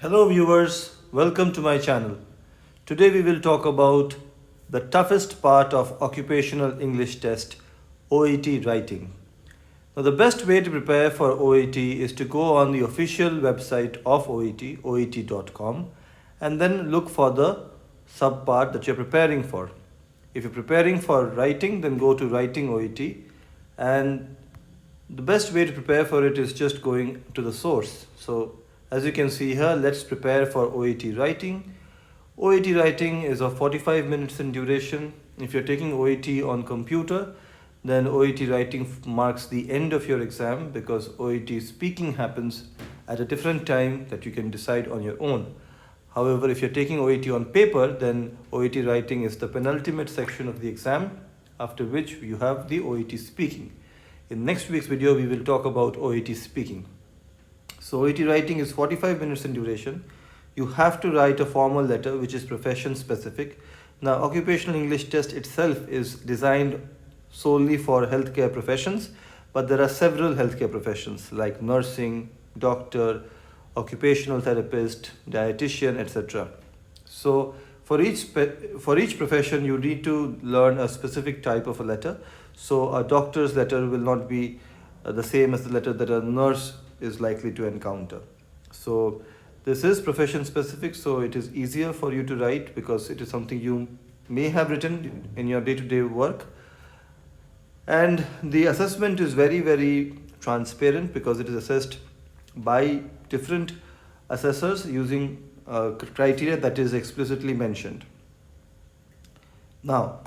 Hello viewers, welcome to my channel. Today we will talk about the toughest part of occupational English test, OET writing. Now the best way to prepare for OET is to go on the official website of OET, oet.com, and then look for the sub part that you're preparing for. If you're preparing for writing, then go to writing OET, and the best way to prepare for it is just going to the source. So as you can see here, let's prepare for OET writing. OET writing is of 45 minutes in duration. If you're taking OET on computer, then OET writing marks the end of your exam because OET speaking happens at a different time that you can decide on your own. However, if you're taking OET on paper, then OET writing is the penultimate section of the exam, after which you have the OET speaking. In next week's video, we will talk about OET speaking. So OET writing is 45 minutes in duration. You have to write a formal letter which is profession specific. Now occupational English test itself is designed solely for healthcare professions, but there are several healthcare professions like nursing, doctor, occupational therapist, dietitian, etc. So for each profession you need to learn a specific type of a letter. So a doctor's letter will not be the same as the letter that a nurse is likely to encounter. So this is profession specific, so it is easier for you to write because it is something you may have written in your day-to-day work. And the assessment is very transparent because it is assessed by different assessors using criteria that is explicitly mentioned. Now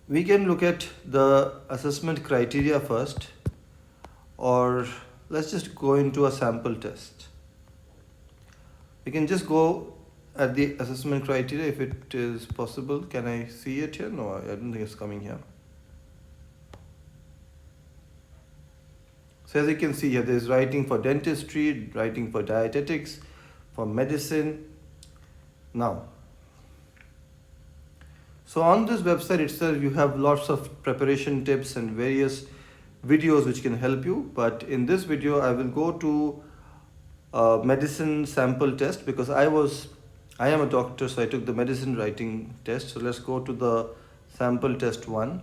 we can look at the assessment criteria first, or let's just go into a sample test. We can just go at the assessment criteria if it is possible. Can I see it here? No, I don't think it's coming here. So as you can see here, there is writing for dentistry, writing for dietetics, for medicine. Now, so on this website itself, you have lots of preparation tips and various videos which can help you, but in this video I will go to medicine sample test because I am a doctor, so I took the medicine writing test. So let's go to the sample test 1.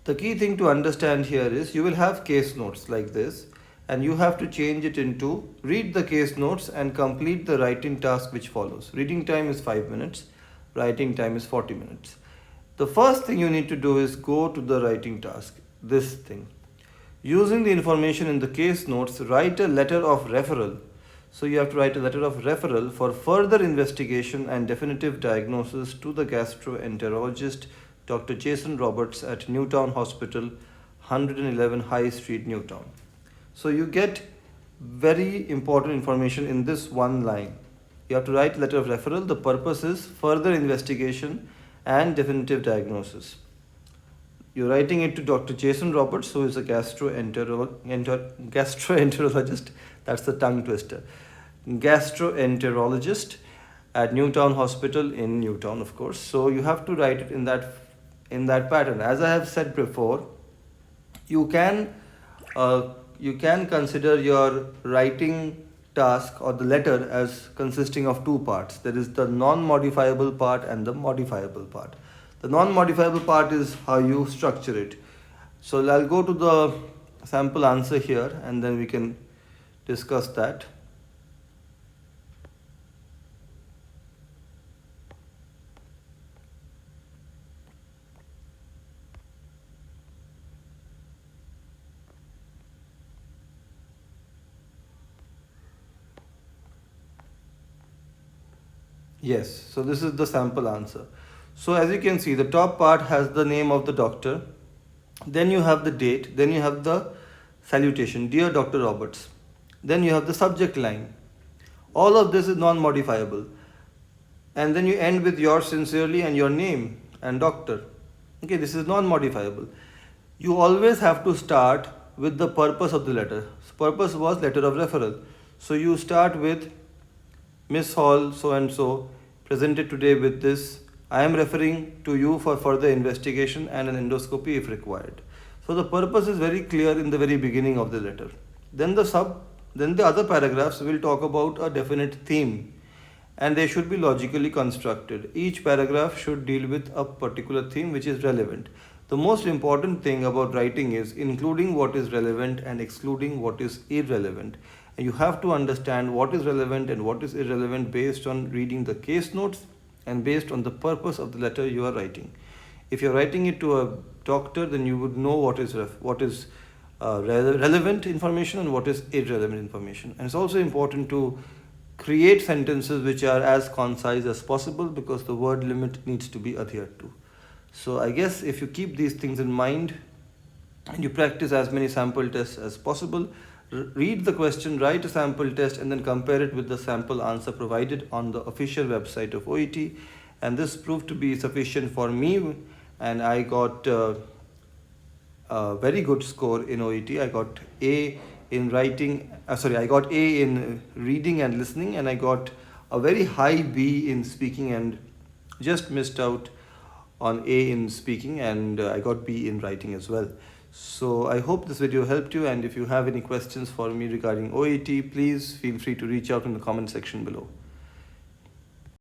The key thing to understand here is you will have case notes like this, and you have to change it into read the case notes and complete the writing task which follows. Reading time is 5 minutes, writing time is 40 minutes. The first thing you need to do is go to the writing task, this thing. Using the information in the case notes, write a letter of referral. So you have to write a letter of referral for further investigation and definitive diagnosis to the gastroenterologist Dr. Jason Roberts at Newtown Hospital, 111 High Street, Newtown. So you get very important information in this one line. You have to write a letter of referral. The purpose is further investigation and definitive diagnosis. You're writing it to Dr. Jason Roberts, who is a gastroenterologist. That's the tongue twister. Gastroenterologist at Newtown Hospital in Newtown, of course. So you have to write it in that pattern. As I have said before, you can consider your writing task or the letter as consisting of two parts. There is the non-modifiable part and the modifiable part. The non-modifiable part is how you structure it. So I'll go to the sample answer here and then we can discuss that. Yes, so this is the sample answer. So as you can see, the top part has the name of the doctor, then you have the date, then you have the salutation, Dear Dr. Roberts, then you have the subject line. All of this is non-modifiable, and then you end with yours sincerely and your name and doctor. Okay, this is non-modifiable. You always have to start with the purpose of the letter. So purpose was letter of referral. So you start with Miss Hall so and so presented today with this. I am referring to you for further investigation and an endoscopy if required. So the purpose is very clear in the very beginning of the letter. Then the other paragraphs will talk about a definite theme, and they should be logically constructed. Each paragraph should deal with a particular theme which is relevant. The most important thing about writing is including what is relevant and excluding what is irrelevant. And you have to understand what is relevant and what is irrelevant based on reading the case notes and based on the purpose of the letter you are writing. If you're writing it to a doctor, then you would know what is relevant information and what is irrelevant information. And it's also important to create sentences which are as concise as possible, because the word limit needs to be adhered to. So I guess if you keep these things in mind and you practice as many sample tests as possible, read the question, write a sample test, and then compare it with the sample answer provided on the official website of OET. And this proved to be sufficient for me, and I got a very good score in OET. I got A in writing, I got A in reading and listening, and I got a very high B in speaking, and just missed out on A in speaking, and I got B in writing as well. So I hope this video helped you, and if you have any questions for me regarding OET, please feel free to reach out in the comment section below.